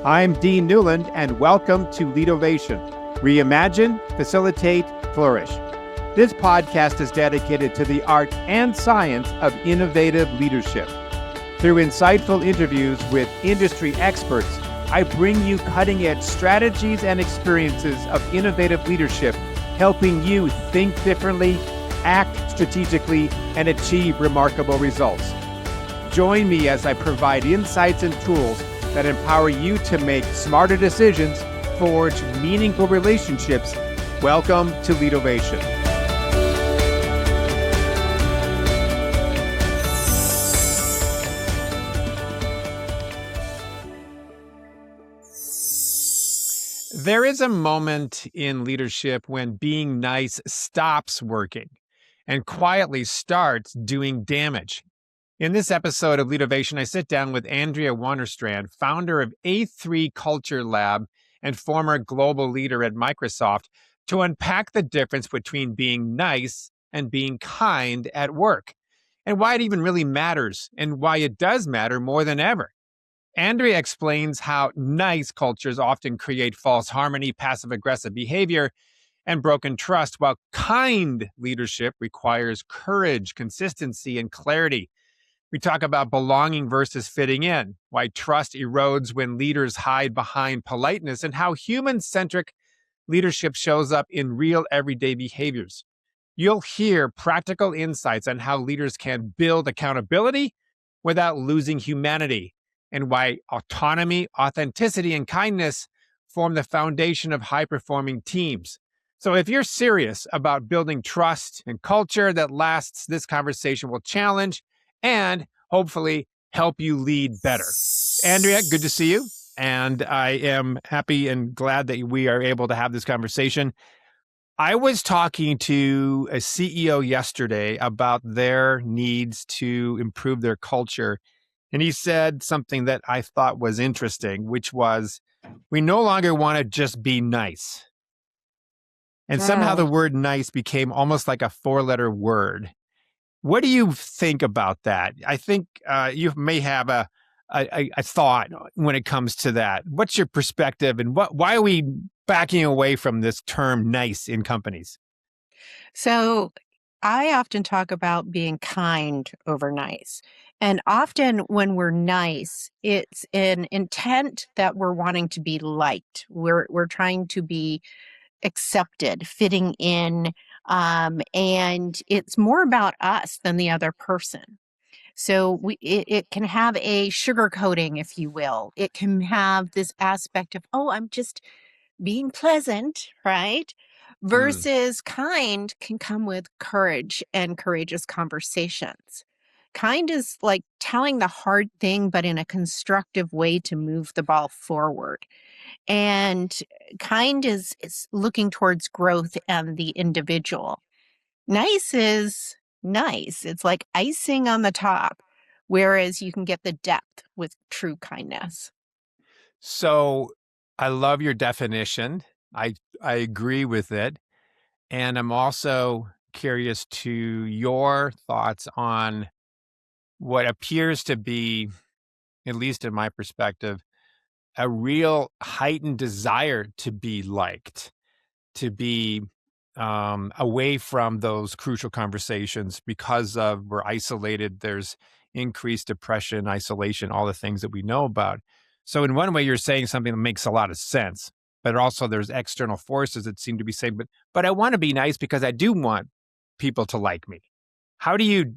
I'm Dean Newland, and welcome to Leadovation. Reimagine, facilitate, flourish. This podcast is dedicated to the art and science of innovative leadership. Through insightful interviews with industry experts, I bring you cutting-edge strategies and experiences of innovative leadership, helping you think differently, act strategically, and achieve remarkable results. Join me as I provide insights and tools that empower you to make smarter decisions, forge meaningful relationships. Welcome to Leadovation. There is a moment in leadership when being nice stops working and quietly starts doing damage. In this episode of Leadovation, I sit down with Andrea Wanerstrand, founder of A3 Culture Lab and former global leader at Microsoft, to unpack the difference between being nice and being kind at work, and why it even really matters, and why it does matter more than ever. Andrea explains how nice cultures often create false harmony, passive-aggressive behavior, and broken trust, while kind leadership requires courage, consistency, and clarity. We talk about belonging versus fitting in, why trust erodes when leaders hide behind politeness, and how human-centric leadership shows up in real everyday behaviors. You'll hear practical insights on how leaders can build accountability without losing humanity, and why autonomy, authenticity, and kindness form the foundation of high-performing teams. So if you're serious about building trust and culture that lasts, this conversation will challenge and hopefully help you lead better. Andrea, good to see you. And I am happy and glad that we are able to have this conversation. I was talking to a CEO yesterday about their needs to improve their culture. And he said something that I thought was interesting, which was, we no longer want to just be nice. And somehow the word nice became almost like a four-letter word. What do you think about that? I think you may have a thought when it comes to that. What's your perspective, and why are we backing away from this term nice in companies? So I often talk about being kind over nice. And often when we're nice, it's an intent that we're wanting to be liked. We're trying to be accepted, fitting in, and it's more about us than the other person. So it can have a sugar coating, if you will. It can have this aspect of, oh, I'm just being pleasant, right? Versus kind can come with courage and courageous conversations. Kind is like telling the hard thing, but in a constructive way to move the ball forward. And kind is looking towards growth and the individual. Nice is nice. It's like icing on the top, whereas you can get the depth with true kindness. So I love your definition. I agree with it. And I'm also curious to your thoughts on what appears to be, at least in my perspective, a real heightened desire to be liked, to be away from those crucial conversations because of we're isolated. There's increased depression, isolation, all the things that we know about. So in one way, you're saying something that makes a lot of sense, but also there's external forces that seem to be saying, but I want to be nice because I do want people to like me. How do you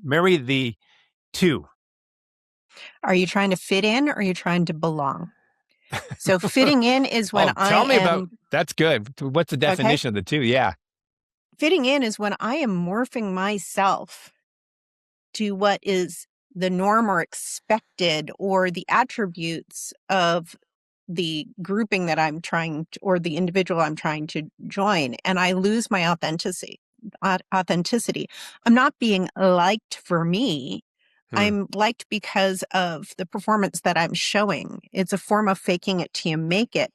marry the two? Are you trying to fit in, or are you trying to belong? So fitting in is when tell me about, that's good. What's the definition of the two? Yeah. Fitting in is when I am morphing myself to what is the norm or expected, or the attributes of the grouping that I'm trying to, or the individual I'm trying to join, and I lose my authenticity. I'm not being liked for me. I'm liked because of the performance that I'm showing. It's a form of faking it till you make it.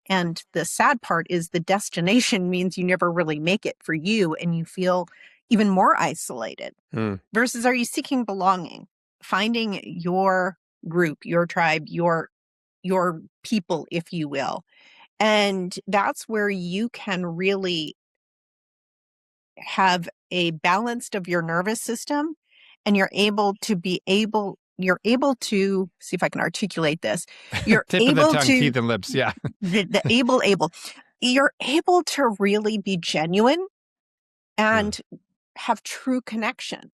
And the sad part is the destination means you never really make it for you, and you feel even more isolated. Versus, are you seeking belonging? Finding your group, your tribe, your your people, if you will. And that's where you can really have a balanced of your nervous system, and you're able to see if I can articulate this. You're Tip of the able tongue, to teeth, and lips. Yeah. you're able to really be genuine Hmm. and have true connection.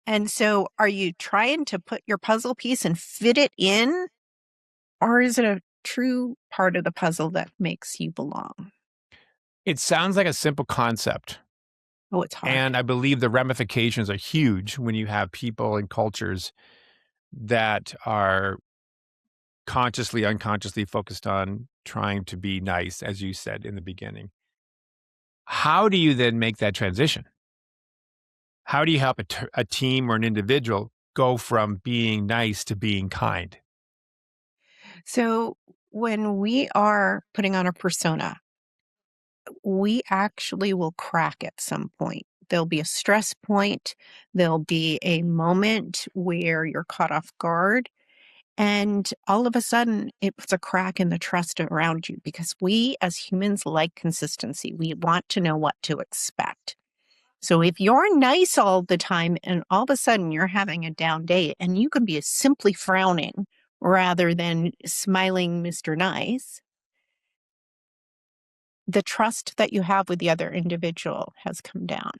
And so are you trying to put your puzzle piece and fit it in, or is it a true part of the puzzle that makes you belong? It sounds like a simple concept. Oh, it's hard. And I believe the ramifications are huge when you have people and cultures that are consciously, unconsciously focused on trying to be nice, as you said in the beginning. How do you then make that transition? How do you help a team or an individual go from being nice to being kind? So when we are putting on a persona, we actually will crack at some point. There'll be a stress point. There'll be a moment where you're caught off guard. And all of a sudden, it puts a crack in the trust around you because we as humans like consistency. We want to know what to expect. So if you're nice all the time and all of a sudden you're having a down day and you can be simply frowning rather than smiling Mr. Nice, the trust that you have with the other individual has come down.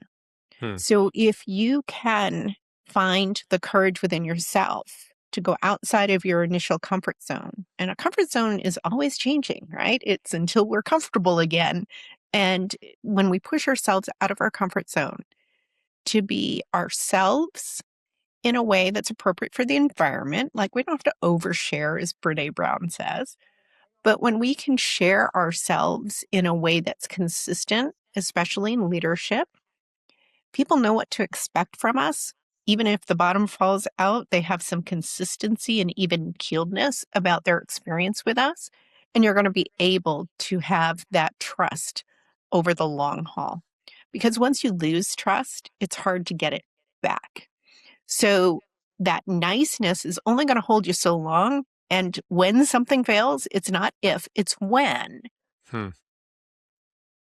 Hmm. So if you can find the courage within yourself to go outside of your initial comfort zone, and a comfort zone is always changing, right? It's until we're comfortable again. And when we push ourselves out of our comfort zone to be ourselves in a way that's appropriate for the environment, like we don't have to overshare, as Brene Brown says, but when we can share ourselves in a way that's consistent, especially in leadership, people know what to expect from us. Even if the bottom falls out, they have some consistency and even keeledness about their experience with us. And you're going to be able to have that trust over the long haul. Because once you lose trust, it's hard to get it back. So that niceness is only going to hold you so long. And when something fails, it's not if, it's when. Hmm.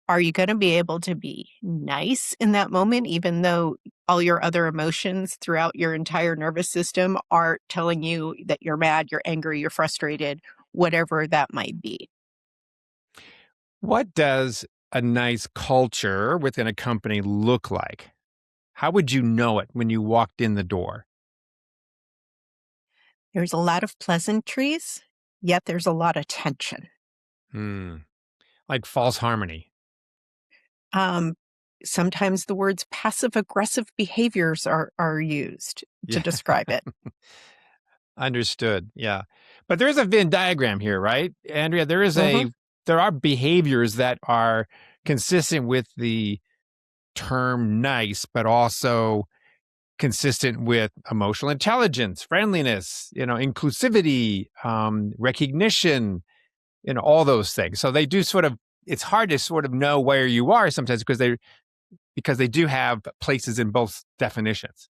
Are you going to be able to be nice in that moment, even though all your other emotions throughout your entire nervous system are telling you that you're mad, you're angry, you're frustrated, whatever that might be? What does a nice culture within a company look like? How would you know it when you walked in the door? There's a lot of pleasantries, yet there's a lot of tension. Hmm. Like false harmony. Um, Sometimes the words passive aggressive behaviors are used to Yeah. describe it. Understood. Yeah. But there is a Venn diagram here, right? Andrea, Mhm. there are behaviors that are consistent with the term nice, but also consistent with emotional intelligence, friendliness, inclusivity, recognition, all those things. So they do it's hard to sort of know where you are sometimes because they do have places in both definitions.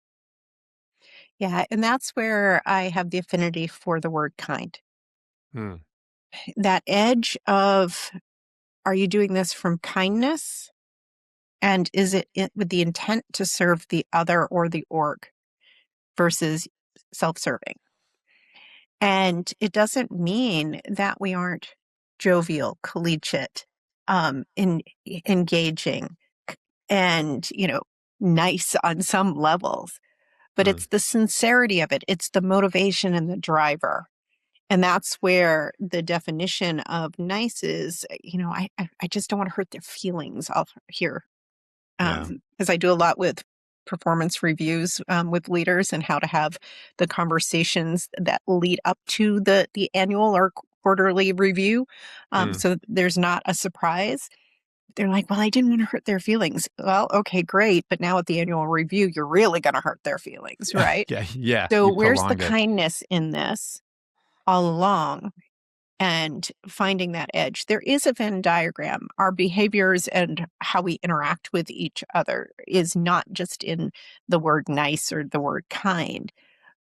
Yeah, and that's where I have the affinity for the word kind. Hmm. That edge of, are you doing this from kindness? And is it with the intent to serve the other or the org versus self-serving? And it doesn't mean that we aren't jovial, collegiate, engaging, and, nice on some levels. But Hmm. it's the sincerity of it. It's the motivation and the driver. And that's where the definition of nice is, I just don't want to hurt their feelings here. Yeah. Because I do a lot with performance reviews with leaders and how to have the conversations that lead up to the annual or quarterly review. Hmm. So there's not a surprise. They're like, well, I didn't want to hurt their feelings. Well, okay, great. But now at the annual review, you're really going to hurt their feelings, right? Yeah. Yeah. So You where's the prolonged it. kindness in this all along? And finding that edge. There is a Venn diagram. Our behaviors and how we interact with each other is not just in the word nice or the word kind,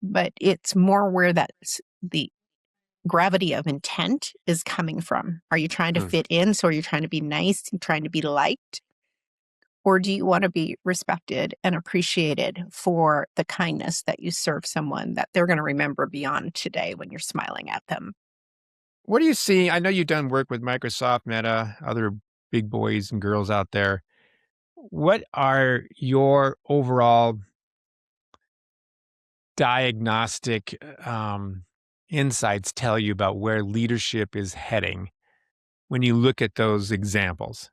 but it's more where the gravity of intent is coming from. Are you trying to Hmm. fit in? So are you trying to be nice and trying to be liked? Or do you want to be respected and appreciated for the kindness that you serve someone that they're going to remember beyond today when you're smiling at them? What do you see? I know you've done work with Microsoft, Meta, other big boys and girls out there. What are your overall diagnostic insights tell you about where leadership is heading when you look at those examples?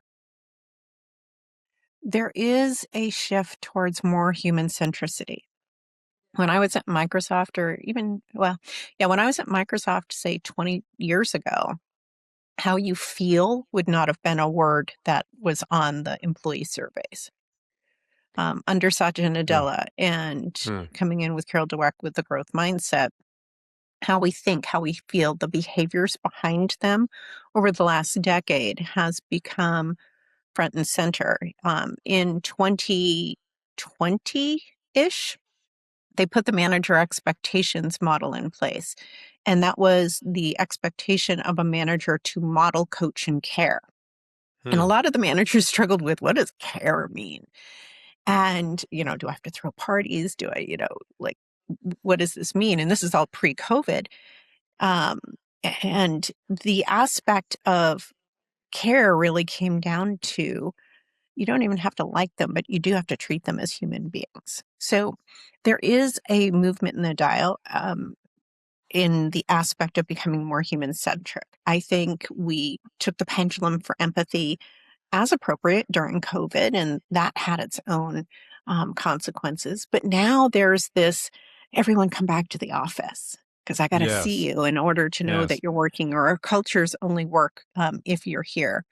There is a shift towards more human centricity. When I was at Microsoft, or even, well, yeah, when I was at Microsoft, say 20 years ago, how you feel would not have been a word that was on the employee surveys. Under Satya Hmm. Nadella and Hmm. coming in with Carol Dweck with the growth mindset, how we think, how we feel, the behaviors behind them over the last decade has become front and center. In 2020 ish, they put the manager expectations model in place. And that was the expectation of a manager to model, coach, and care. And a Hmm. lot of the managers struggled with, what does care mean? And, do I have to throw parties? Do I, like, what does this mean? And this is all pre COVID. Um, and the aspect of care really came down to, you don't even have to like them, but you do have to treat them as human beings. So there is a movement in the dial, in the aspect of becoming more human centric. I think we took the pendulum for empathy as appropriate during COVID, and that had its own consequences. But now there's this, everyone come back to the office because I got to see Yes. you in order to know that Yes. you're working, or our cultures only work if you're here.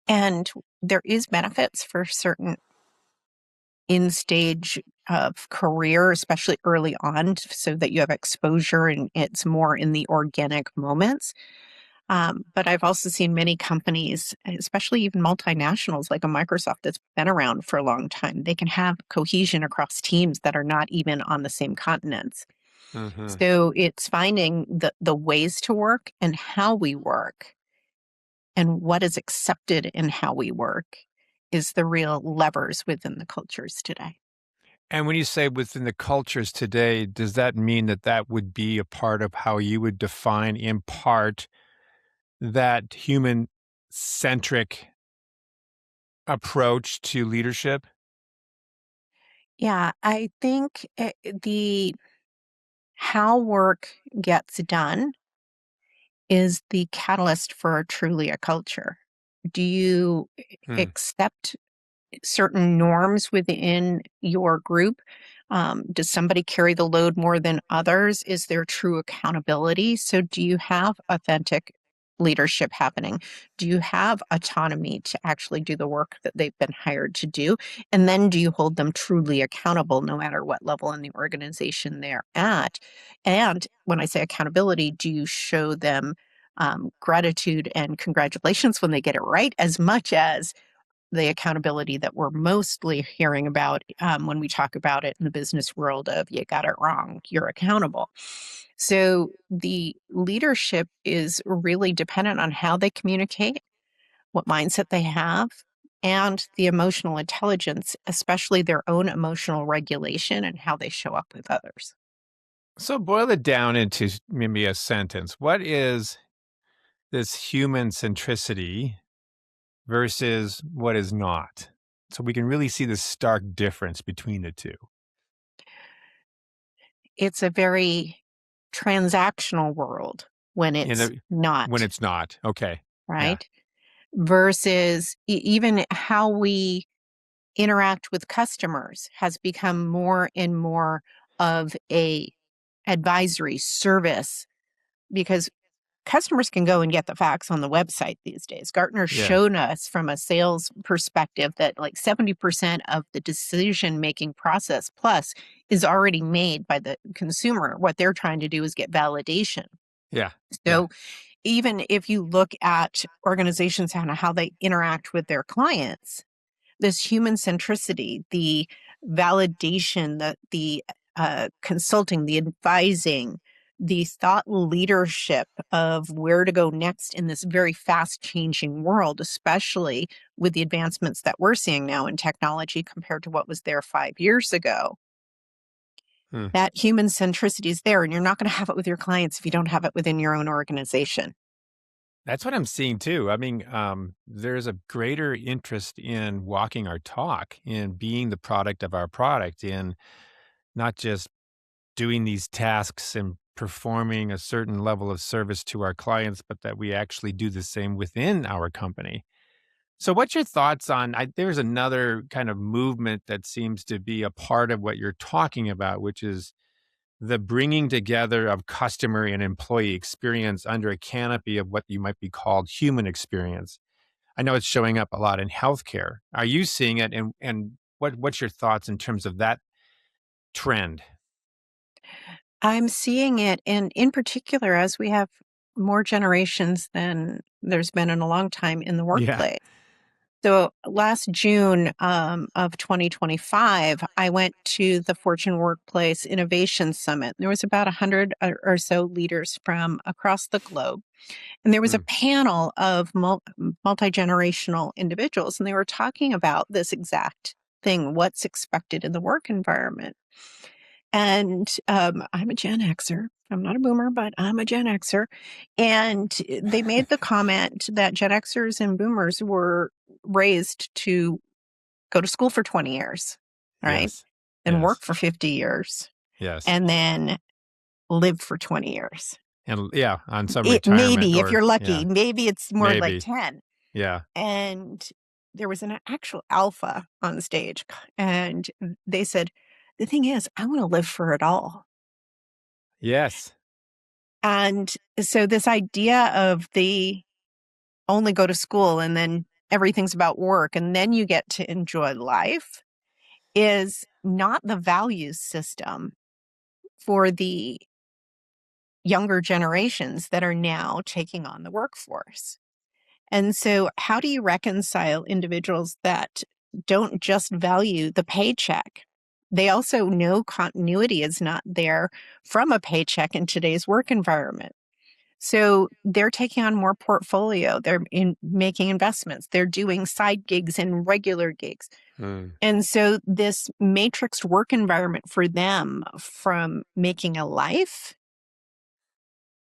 And there is benefits for certain in stage of career, especially early on, so that you have exposure and it's more in the organic moments. But I've also seen many companies, especially even multinationals like a Microsoft that's been around for a long time, they can have cohesion across teams that are not even on the same continents. Hmm. So it's finding the ways to work and how we work and what is accepted in how we work is the real levers within the cultures today. And when you say within the cultures today, does that mean that that would be a part of how you would define, in part, that human centric approach to leadership? Yeah, I think the how work gets done is the catalyst for truly a culture. Do you Hmm. accept certain norms within your group? Does somebody carry the load more than others? Is there true accountability? So, do you have authentic leadership happening? Do you have autonomy to actually do the work that they've been hired to do? And then do you hold them truly accountable no matter what level in the organization they're at? And when I say accountability, do you show them gratitude and congratulations when they get it right, as much as the accountability that we're mostly hearing about when we talk about it in the business world of you got it wrong, you're accountable. So the leadership is really dependent on how they communicate, what mindset they have, and the emotional intelligence, especially their own emotional regulation and how they show up with others. So boil it down into maybe a sentence. What is this human centricity versus what is not? So we can really see the stark difference between the two. It's a very transactional world when In it's a, when not, it's not. Okay. Yeah. right? Versus even how we interact with customers has become more and more of a advisory service because customers can go and get the facts on the website these days. Gartner's Yeah. shown us from a sales perspective that like 70% of the decision making process plus is already made by the consumer. What they're trying to do is get validation. Yeah. Yeah. So even if you look at organizations and how they interact with their clients, this human centricity, the validation, the consulting, the advising, the thought leadership of where to go next in this very fast changing world, especially with the advancements that we're seeing now in technology compared to what was there 5 years ago. Hmm. That human centricity is there, and you're not going to have it with your clients if you don't have it within your own organization. That's what I'm seeing too. I mean, there's a greater interest in walking our talk, in being the product of our product, in not just doing these tasks and performing a certain level of service to our clients, but that we actually do the same within our company. So, what's your thoughts on? There's another kind of movement that seems to be a part of what you're talking about, which is the bringing together of customer and employee experience under a canopy of what you might be called human experience. I know it's showing up a lot in healthcare. Are you seeing it? And what's your thoughts in terms of that trend? I'm seeing it, and in particular, as we have more generations than there's been in a long time in the Yeah. workplace. So last June of 2025, I went to the Fortune Workplace Innovation Summit. There was about 100 or so leaders from across the globe. And there was a Mm, panel of multi-generational individuals, and they were talking about this exact thing, what's expected in the work environment. And I'm a Gen Xer. I'm not a boomer, but I'm a Gen Xer. And they made the comment that Gen Xers and boomers were raised to go to school for 20 years, right? yes. Then work Yes. for 50 years Yes. and then live for 20 years. And yeah, on some retirement Maybe, if or you're yeah, lucky, maybe it's more like maybe. 10. Yeah. And there was an actual alpha on the stage. And they said, the thing is, I want to live for it all. Yes. And so this idea of the only go to school and then everything's about work and then you get to enjoy life is not the value system for the younger generations that are now taking on the workforce. And so, how do you reconcile individuals that don't just value the paycheck? They also know continuity is not there from a paycheck in today's work environment. So they're taking on more portfolio. They're making investments. They're doing side gigs and regular gigs. Mm, And so this matrixed work environment for them from making a life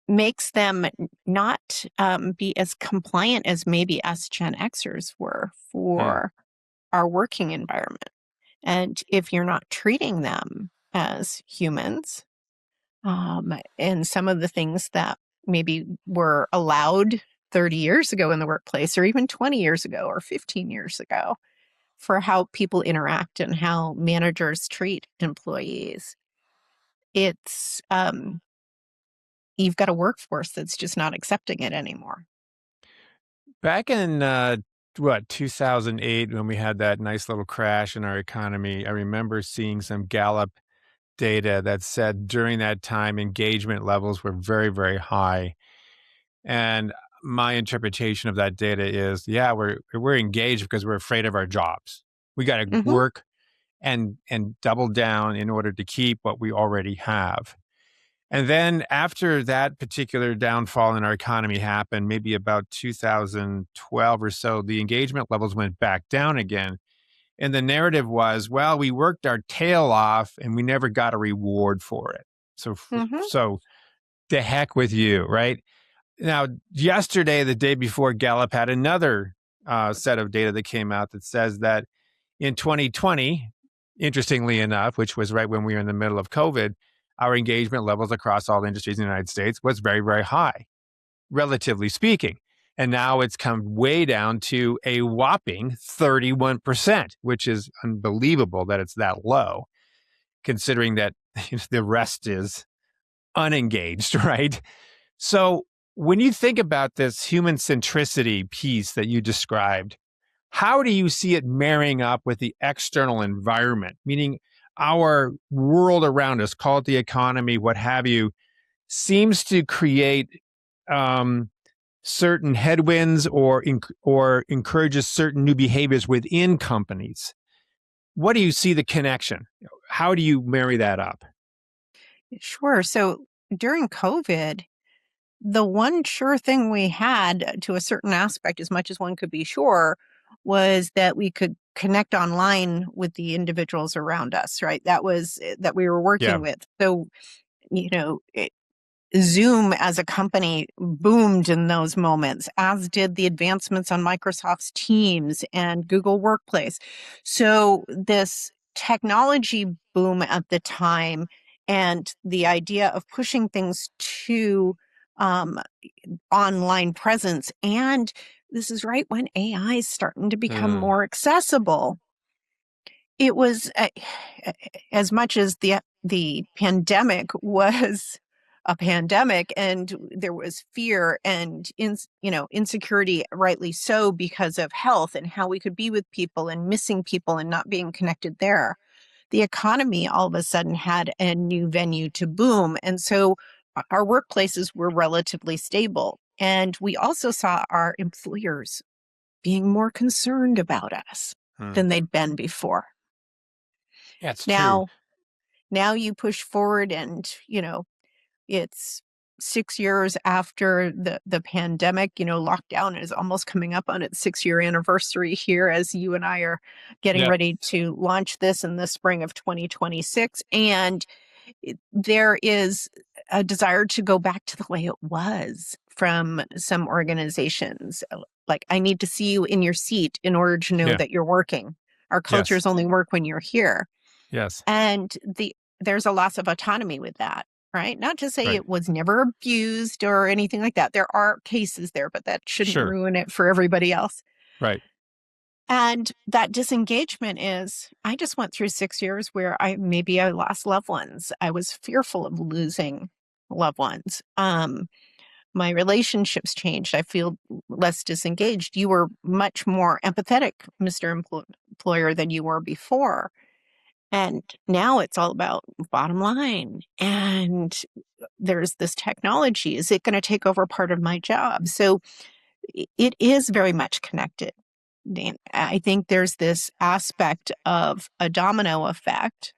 makes them not be as compliant as maybe us Gen Xers were mm. for our working environment. And if you're not treating them as humans, and some of the things that maybe were allowed 30 years ago in the workplace, or even 20 years ago, or 15 years ago, for how people interact and how managers treat employees. It's you've got a workforce that's just not accepting it anymore. Back in 2008, when we had that nice little crash in our economy, I remember seeing some Gallup data that said during that time engagement levels were very, very high. And my interpretation of that data is, yeah, we're engaged because we're afraid of our jobs. We got to Hmm. work and double down in order to keep what we already have. And then after that particular downfall in our economy happened, maybe about 2012 or so, the engagement levels went back down again. And the narrative was, well, we worked our tail off and we never got a reward for it. So, Hmm. so the heck with you, right? Now, yesterday, the day before, Gallup had another set of data that came out that says that in 2020, interestingly enough, which was right when we were in the middle of COVID, our engagement levels across all industries in the United States was very, very high, relatively speaking. And now it's come way down to a whopping 31%, which is unbelievable that it's that low, considering that the rest is unengaged, right? So when you think about this human centricity piece that you described, how do you see it marrying up with the external environment? Meaning our world around us, call it the economy, what have you, seems to create um, certain headwinds or encourages certain new behaviors within companies. What do you see the connection? How do you marry that up? Sure. So during COVID, the one sure thing we had to a certain aspect, as much as one could be sure, was that we could connect online with the individuals around us, right? That we were Yeah. working with. So, you know, Zoom as a company boomed in those moments, as did the advancements on Microsoft's Teams and Google Workplace. So this technology boom at the time and the idea of pushing things to um, online presence, and this is right when AI is starting to become Mm. more accessible. It was as much as the pandemic was a pandemic, and there was fear and insecurity, rightly so, because of health and how we could be with people and missing people and not being connected there. The economy all of a sudden had a new venue to boom, and so our workplaces were relatively stable. And we also saw our employers being more concerned about us Mm. than they'd been before. Yeah, it's true. Now you push forward and, it's 6 years after the pandemic. Lockdown is almost coming up on its 6-year anniversary here as you and I are getting Yep. ready to launch this in the spring of 2026. And there is a desire to go back to the way it was from some organizations. Like, I need to see you in your seat in order to know Yeah. that you're working. Our Yes. cultures only work when you're here. Yes. And there's a loss of autonomy with that, right? Not to say Right. it was never abused or anything like that. There are cases there, but that shouldn't Sure. ruin it for everybody else. Right. And that disengagement is, I just went through 6 years where maybe I lost loved ones. I was fearful of losing loved ones. My relationships changed. I feel less disengaged. You were much more empathetic, Mr. Employer, than you were before. And now it's all about bottom line. And there's this technology. Is it going to take over part of my job? So it is very much connected. Dan, I think there's this aspect of a domino effect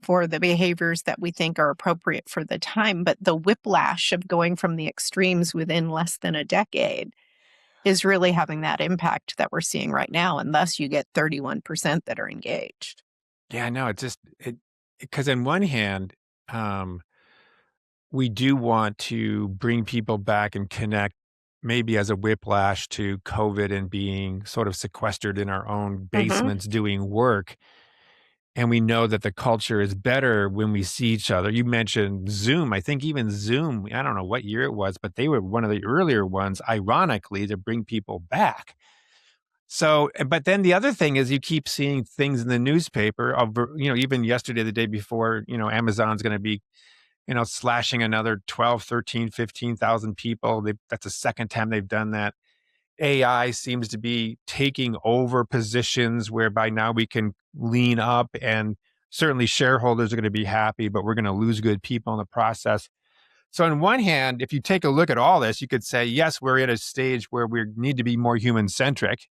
for the behaviors that we think are appropriate for the time, but the whiplash of going from the extremes within less than a decade is really having that impact that we're seeing right now. And thus you get 31% that are engaged. Yeah, no, because on one hand, we do want to bring people back and connect maybe as a whiplash to COVID and being sort of sequestered in our own Hmm. basements doing work. And we know that the culture is better when we see each other. You mentioned Zoom. I think even Zoom, I don't know what year it was, but they were one of the earlier ones, ironically, to bring people back. So, but then the other thing is you keep seeing things in the newspaper of, even yesterday, the day before, Amazon's going to be, slashing another 12, 13, 15,000 people. That's the second time they've done that. AI seems to be taking over positions whereby now we can lean up, and certainly shareholders are going to be happy, but we're going to lose good people in the process. So on one hand, if you take a look at all this, you could say, yes, we're at a stage where we need to be more human centric.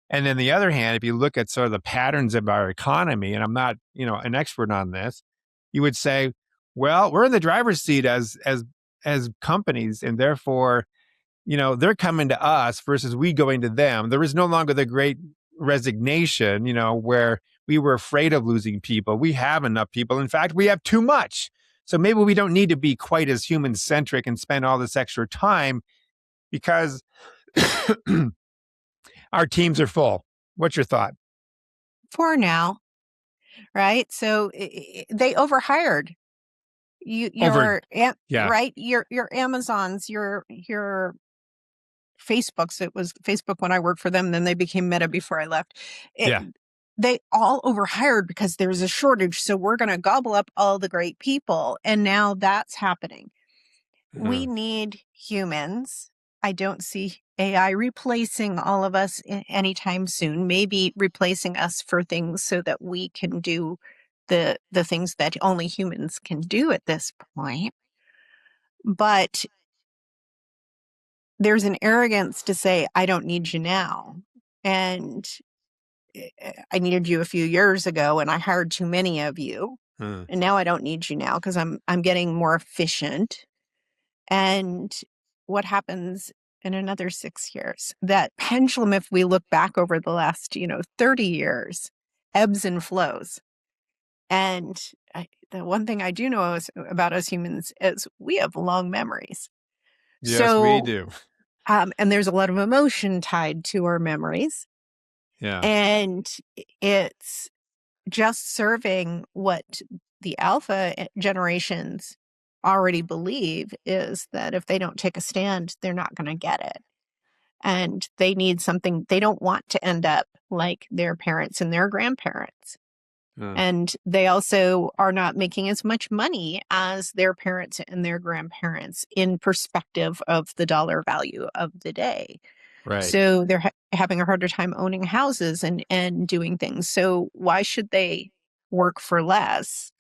And then the other hand, if you look at sort of the patterns of our economy, and I'm not, an expert on this, you would say, well, we're in the driver's seat as companies, and therefore, they're coming to us versus we going to them. There is no longer the great resignation, where we were afraid of losing people. We have enough people. In fact, we have too much. So maybe we don't need to be quite as human centric and spend all this extra time because our teams are full. What's your thought? For now, right? So they overhired. Over, yeah, Right, your Amazons, your Facebooks. It was Facebook when I worked for them, then they became Meta before I left. It, yeah. they all overhired because there's a shortage, so we're going to gobble up all the great people, and now that's happening. We Mhm. need humans. I don't see AI replacing all of us anytime soon. Maybe replacing us for things so that we can do the things that only humans can do at this point. But there's an arrogance to say, I don't need you now. And I needed you a few years ago and I hired too many of you. Mm. And now I don't need you now because I'm getting more efficient. And what happens in another 6 years? That pendulum, if we look back over the last, 30 years, ebbs and flows. And the one thing I do know about us humans is we have long memories. Yes, we So, do. and there's a lot of emotion tied to our memories. Yeah. And it's just serving what the alpha generations already believe is that if they don't take a stand, they're not going to get it. And they need something, they don't want to end up like their parents and their grandparents. Mm. And they also are not making as much money as their parents and their grandparents in perspective of the dollar value of the day. Right. So they're having a harder time owning houses and doing things. So why should they work for less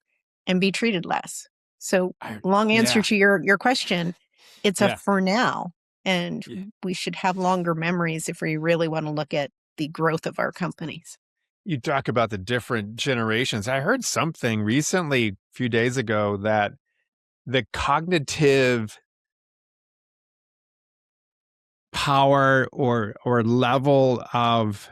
and be treated less? So long answer Yeah. to your question, it's a Yeah. for now. And Yeah. we should have longer memories if we really want to look at the growth of our companies. You talk about the different generations. I heard something recently, a few days ago, that the cognitive power or level of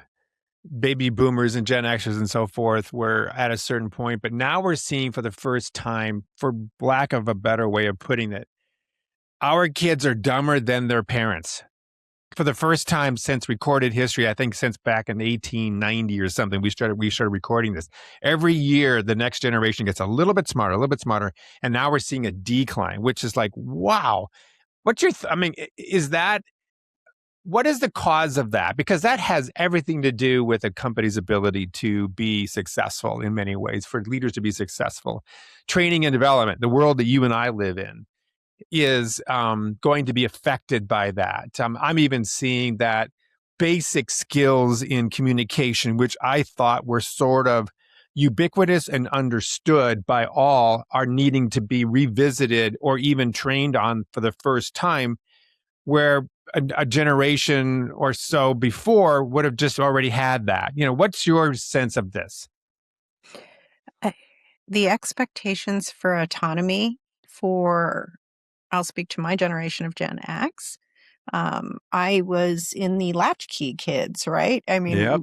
baby boomers and Gen Xers and so forth were at a certain point, but now we're seeing for the first time, for lack of a better way of putting it, our kids are dumber than their parents. For the first time since recorded history, I think since back in 1890 or something, we started recording this. Every year, the next generation gets a little bit smarter, and now we're seeing a decline, which is like, wow. What's your? I mean, is that what is the cause of that? Because that has everything to do with a company's ability to be successful in many ways, for leaders to be successful. Training and development, the world that you and I live in, is going to be affected by that. I'm even seeing that basic skills in communication, which I thought were sort of ubiquitous and understood by all, are needing to be revisited or even trained on for the first time, where a generation or so before would have just already had that. What's your sense of this? Uh, The expectations for autonomy for, I'll speak to my generation of Gen X. I was in the latchkey kids, right? I mean, Yep.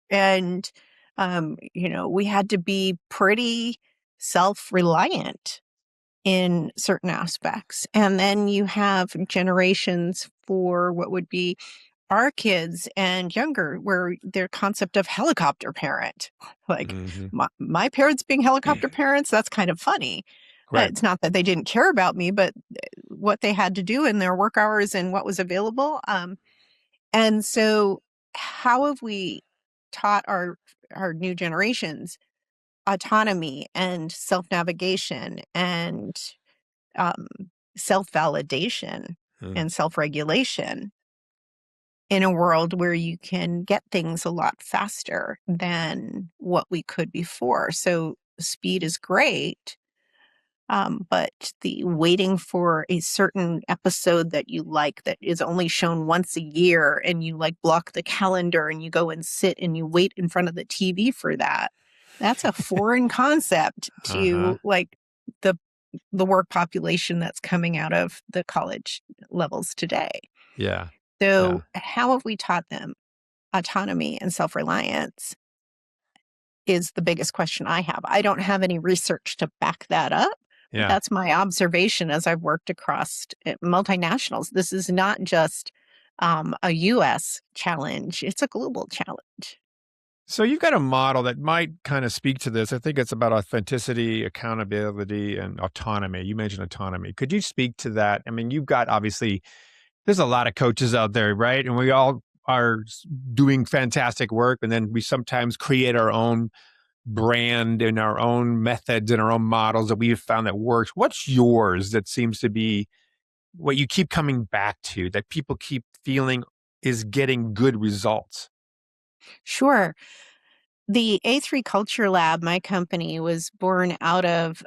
and, we had to be pretty self reliant in certain aspects. And then you have generations for what would be our kids and younger, where their concept of helicopter parent, like Hmm. my parents being helicopter parents, that's kind of funny. Right. It's not that they didn't care about me, but what they had to do in their work hours and what was available. And so, how have we taught our new generations autonomy and self navigation and um, self validation Mm. and self regulation in a world where you can get things a lot faster than what we could before? So, speed is great. But the waiting for a certain episode that you like that is only shown once a year, and you like block the calendar and you go and sit and you wait in front of the TV for that. That's a foreign concept Uh-huh. to like the the work population that's coming out of the college levels today. Yeah. So Yeah. how have we taught them autonomy and self-reliance is the biggest question I have. I don't have any research to back that up, but Yeah. that's my observation as I've worked across multinationals. This is not just a US challenge, it's a global challenge. So you've got a model that might kind of speak to this. I think it's about authenticity, accountability, and autonomy. You mentioned autonomy. Could you speak to that? I mean, you've got obviously, there's a lot of coaches out there, right? And we all are doing fantastic work. And then we sometimes create our own brand and our own methods and our own models that we've found that works. What's yours that seems to be what you keep coming back to, that people keep feeling is getting good results? Sure. The A3 Culture Lab, my company, was born out of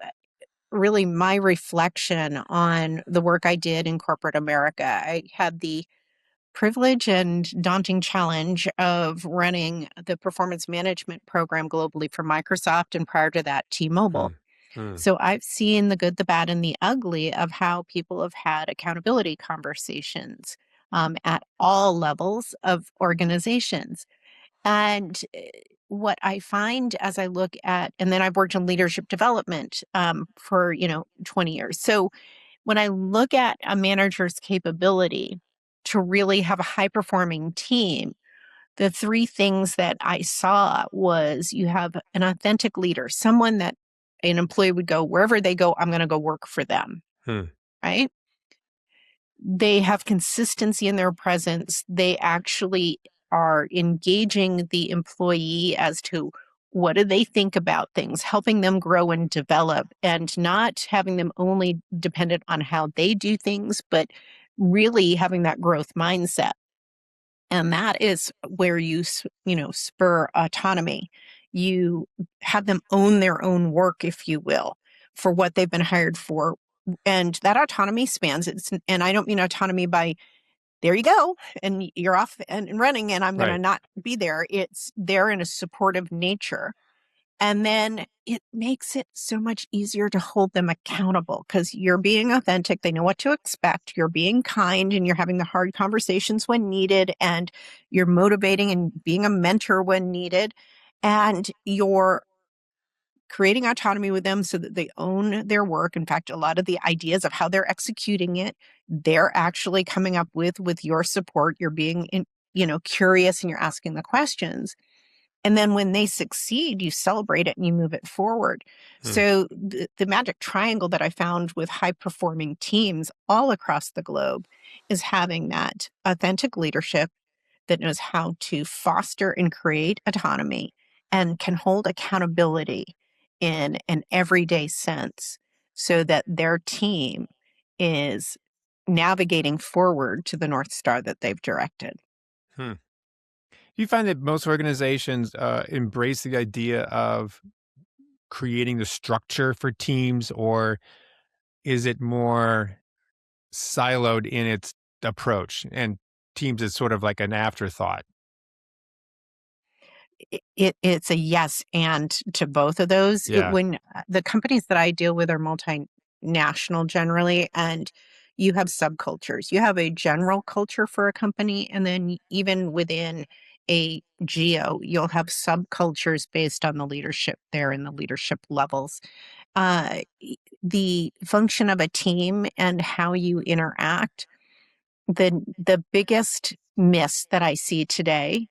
really my reflection on the work I did in corporate America. I had the privilege and daunting challenge of running the performance management program globally for Microsoft, and prior to that, Hmm. T-Mobile. Hmm. So I've seen the good, the bad, and the ugly of how people have had accountability conversations at all levels of organizations. And what I find as I look at, and then I've worked in leadership development for 20 years. So when I look at a manager's capability to really have a high performing team, the three things that I saw was you have an authentic leader, someone that an employee would go, wherever they go, I'm going to go work for them, Hmm. right? They have consistency in their presence. They actually are engaging the employee as to what do they think about things, helping them grow and develop, and not having them only dependent on how they do things, but really having that growth mindset. And that is where spur autonomy. You have them own their own work, if you will, for what they've been hired for. And that autonomy spans it. And I don't mean autonomy by there you go, and you're off and running, and I'm going to Right. not be there. It's there in a supportive nature. And then it makes it so much easier to hold them accountable because you're being authentic. They know what to expect. You're being kind and you're having the hard conversations when needed. And you're motivating and being a mentor when needed. And you're creating autonomy with them so that they own their work. In fact, a lot of the ideas of how they're executing it, they're actually coming up with your support. You're being curious and you're asking the questions. And then when they succeed, you celebrate it and you move it forward. Hmm. So the magic triangle that I found with high performing teams all across the globe is having that authentic leadership that knows how to foster and create autonomy and can hold accountability in an everyday sense so that their team is navigating forward to the North Star that they've directed. Hmm. Do you find that most organizations embrace the idea of creating the structure for teams, or is it more siloed in its approach and teams is sort of like an afterthought? It's a yes and to both of those. Yeah. When the companies that I deal with are multinational generally, and you have subcultures. You have a general culture for a company, and then even within a geo, you'll have subcultures based on the leadership there and the leadership levels. The function of a team and how you interact, the biggest miss that I see today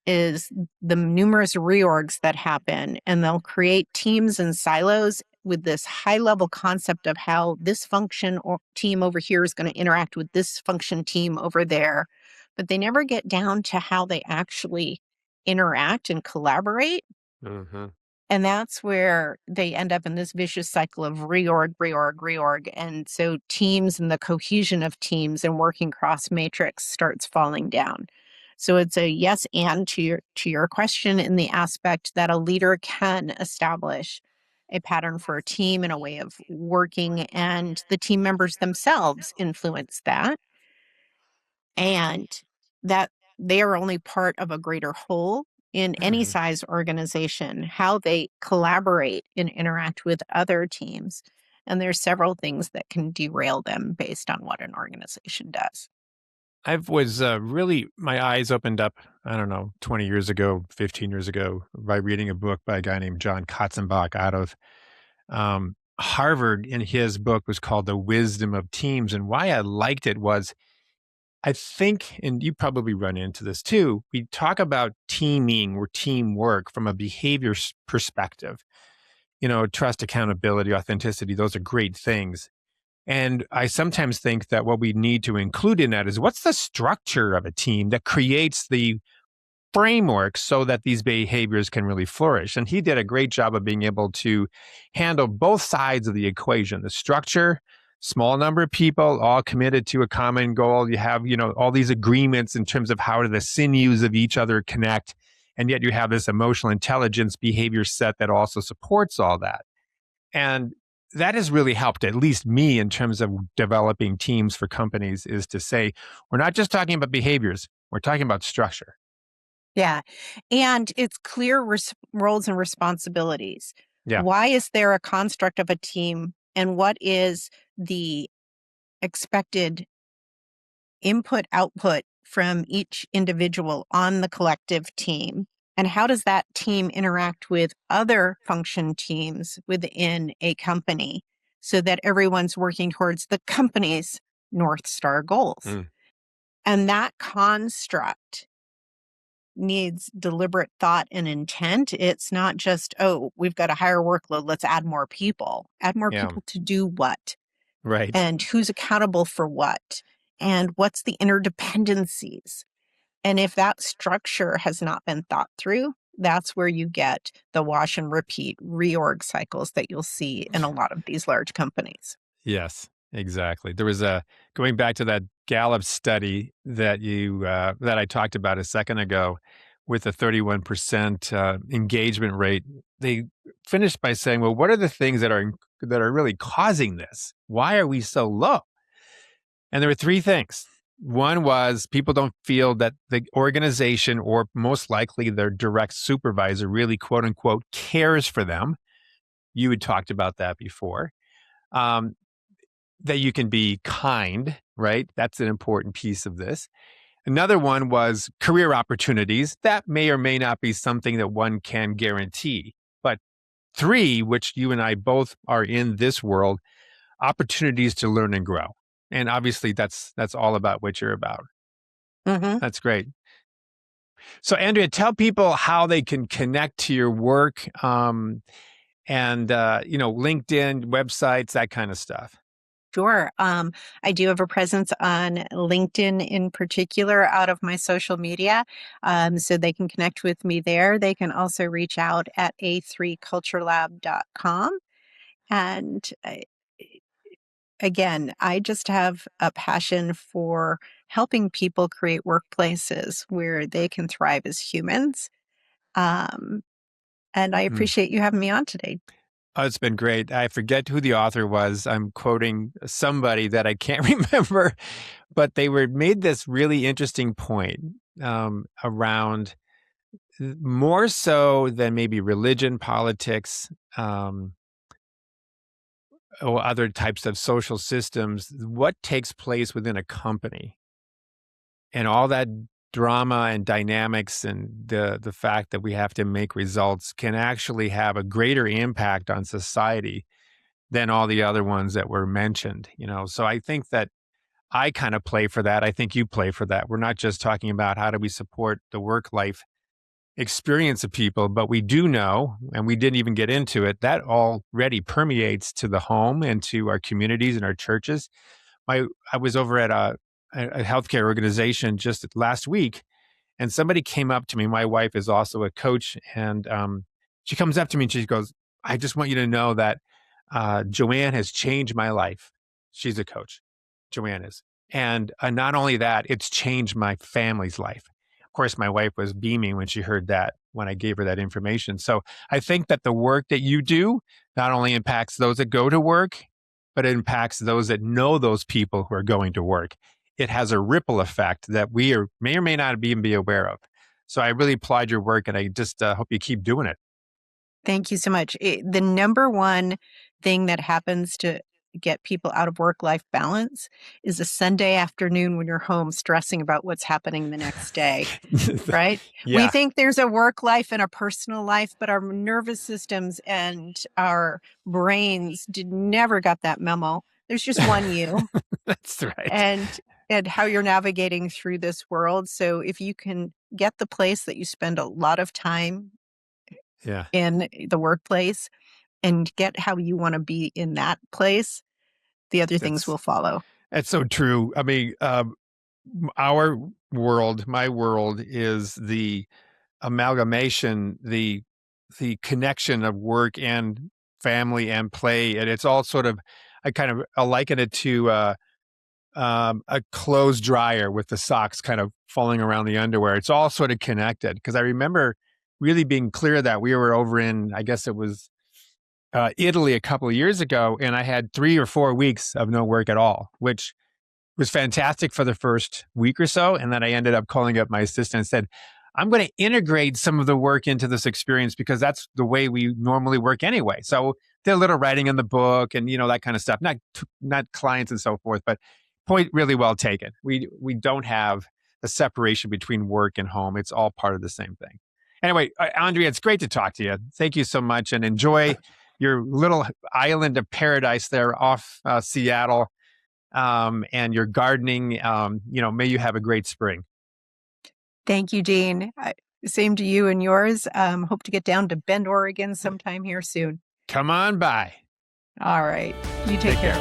is the numerous reorgs that happen, and they'll create teams and silos with this high level concept of how this function or team over here is going to interact with this function team over there. But they never get down to how they actually interact and collaborate. Hmm. And that's where they end up in this vicious cycle of reorg, reorg, reorg. And so teams and the cohesion of teams and working cross matrix starts falling down. So it's a yes and to your question in the aspect that a leader can establish a pattern for a team and a way of working, and the team members themselves influence that, and that they are only part of a greater whole in any size organization, how they collaborate and interact with other teams. And there's several things that can derail them based on what an organization does. I've was really my eyes opened up, I don't know, 20 years ago, 15 years ago, by reading a book by a guy named John Katzenbach out of Harvard. And his book was called The Wisdom of Teams. And why I liked it was I think, and you probably run into this too, we talk about teaming or teamwork from a behavior perspective. Trust, accountability, authenticity, those are great things. And I sometimes think that what we need to include in that is what's the structure of a team that creates the framework so that these behaviors can really flourish. And he did a great job of being able to handle both sides of the equation, the structure, small number of people all committed to a common goal. You have, all these agreements in terms of how the sinews of each other connect. And yet you have this emotional intelligence behavior set that also supports all that. And that has really helped, at least me, in terms of developing teams for companies, is to say, we're not just talking about behaviors, we're talking about structure. Yeah. And it's clear roles and responsibilities. Yeah. Why is there a construct of a team? And what is the expected input output from each individual on the collective team? And how does that team interact with other function teams within a company so that everyone's working towards the company's North Star goals? Mm. And that construct needs deliberate thought and intent. It's not just, oh, we've got a higher workload, let's add more people. Add more Yeah. people to do what? Right. And who's accountable for what? And what's the interdependencies? And if that structure has not been thought through, that's where you get the wash and repeat reorg cycles that you'll see in a lot of these large companies. Yes, exactly. There was going back to that Gallup study that that I talked about a second ago with a 31% engagement rate. They finished by saying, well, what are the things that are really causing this? Why are we so low? And there were three things. One was people don't feel that the organization, or most likely their direct supervisor, really, quote unquote, cares for them. You had talked about that before. That you can be kind, right? That's an important piece of this. Another one was career opportunities. That may or may not be something that one can guarantee. But three, which you and I both are in this world, opportunities to learn and grow. And obviously that's all about what you're about. Mm-hmm. That's great. So Andrea, tell people how they can connect to your work, and LinkedIn, websites, that kind of stuff. Sure. I do have a presence on LinkedIn in particular out of my social media. So they can connect with me there. They can also reach out at a3culturelab.com. And again, I just have a passion for helping people create workplaces where they can thrive as humans. And I appreciate you having me on today. Oh, it's been great. I forget who the author was. I'm quoting somebody that I can't remember, but they made this really interesting point around more so than maybe religion, politics, or other types of social systems, what takes place within a company and all that drama and dynamics and the fact that we have to make results can actually have a greater impact on society than all the other ones that were mentioned, So I think that I kind of play for that. I think you play for that. We're not just talking about how do we support the work life experience of people, but we do know, and we didn't even get into it, that already permeates to the home and to our communities and our churches. I was over at a healthcare organization just last week, and somebody came up to me. My wife is also a coach, and she comes up to me and she goes, I just want you to know that Joanne has changed my life. She's a coach. Joanne is. And not only that, it's changed my family's life. Of course, my wife was beaming when she heard that, when I gave her that information. So I think that the work that you do not only impacts those that go to work, but it impacts those that know those people who are going to work. It has a ripple effect that we may or may not even be aware of. So I really applaud your work, and I just hope you keep doing it. Thank you so much. The number one thing that happens to get people out of work-life balance is a Sunday afternoon when you're home stressing about what's happening the next day, right? Yeah. We think there's a work life and a personal life, but our nervous systems and our brains never got that memo. There's just one you. That's right. And how you're navigating through this world. So if you can get the place that you spend a lot of time in the workplace and get how you want to be in that place, the other things will follow. That's so true. I mean, our world, my world, is the amalgamation, the connection of work and family and play, and it's all sort of. I liken it to a clothes dryer with the socks kind of falling around the underwear. It's all sort of connected, because I remember really being clear that we were over in, I guess it was Italy a couple of years ago, and I had 3 or 4 weeks of no work at all, which was fantastic for the first week or so. And then I ended up calling up my assistant and said, I'm going to integrate some of the work into this experience because that's the way we normally work anyway. So did a little writing in the book and, that kind of stuff, not clients and so forth, but point really well taken. We don't have the separation between work and home. It's all part of the same thing. Anyway, Andrea, it's great to talk to you. Thank you so much, and enjoy your little island of paradise there off Seattle, and your gardening. May you have a great spring. Thank you, Dean. Same to you and yours. Hope to get down to Bend, Oregon sometime here soon. Come on by. All right. You take care.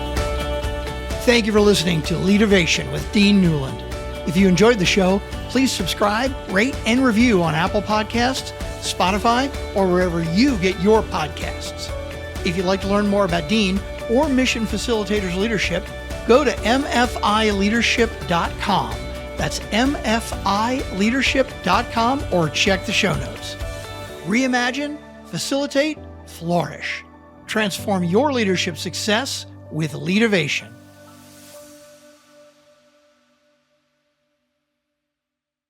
Thank you for listening to Leadervation with Dean Newlund. If you enjoyed the show, please subscribe, rate, and review on Apple Podcasts, Spotify, or wherever you get your podcasts. If you'd like to learn more about Dean or Mission Facilitators Leadership, go to mfileadership.com. That's mfileadership.com, or check the show notes. Reimagine, facilitate, flourish. Transform your leadership success with Leadervation.